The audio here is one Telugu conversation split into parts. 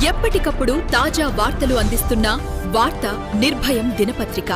ఎప్పటికప్పుడు తాజా వార్తలు అందిస్తున్న వార్త నిర్భయం దినపత్రిక.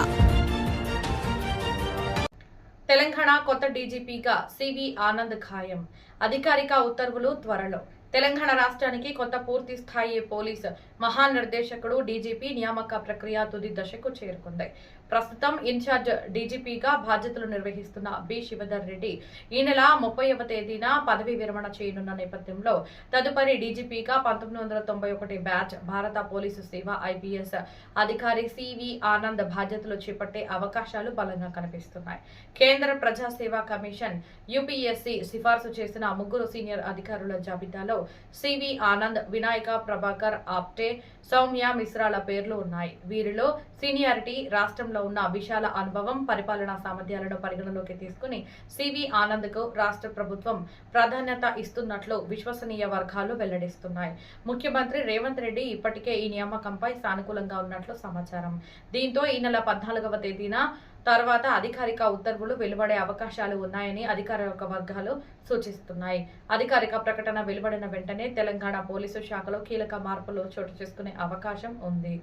తెలంగాణ కొత్త డీజీపీగా సివి ఆనంద్ ఖాయం. అధికారిక ఉత్తర్వులు త్వరలో. తెలంగాణ రాష్ట్రానికి కొత్త పూర్తి స్థాయి పోలీసు మహానిర్దేశకుడు డీజీపీ నియామక ప్రక్రియ తుది దశకు చేరుకుంది. ప్రస్తుతం ఇన్ఛార్జ్ డీజీపీగా బాధ్యతలు నిర్వహిస్తున్న బి శివధర్ రెడ్డి ఈ నెల 30వ తేదీన పదవీ విరమణ చేయనున్న నేపథ్యంలో తదుపరి డీజీపీగా 1991 బ్యాచ్ భారత పోలీసు సేవ ఐపీఎస్ అధికారి సివి ఆనంద్ బాధ్యతలు చేపట్టే అవకాశాలు బలంగా కనిపిస్తున్నాయి. కేంద్ర ప్రజా సేవా కమిషన్ యూపీఎస్సీ సిఫార్సు చేసిన 3 సీనియర్ అధికారుల జాబితాలో సివి ఆనంద్, వినాయక ప్రభాకర్ ఆప్టే, సౌమ్య మిశ్రాల పేర్లు ఉన్నాయి. వీరిలో సీనియారిటీ, రాష్ట్రంలో ఉన్న విశాల అనుభవం, పరిపాలనా సామర్థ్యాలను పరిగణలోకి తీసుకుని సివి ఆనంద్ కు రాష్ట్ర ప్రభుత్వం ప్రాధాన్యత ఇస్తున్నట్లు విశ్వసనీయ వర్గాలు వెల్లడిస్తున్నాయి. ముఖ్యమంత్రి రేవంత్ రెడ్డి ఇప్పటికే ఈ నియామకంపై సానుకూలంగా ఉన్నట్లు సమాచారం. దీంతో ఈ నెల 14వ తేదీన తర్వాత అధికారిక ఉత్తర్వులు వెలువడే అవకాశాలు ఉన్నాయని అధికారిక వర్గాలు సూచిస్తున్నాయి. అధికారిక ప్రకటన వెలువడిన వెంటనే తెలంగాణ పోలీసు శాఖలో కీలక మార్పులు చోటు చేసుకునే అవకాశం ఉంది.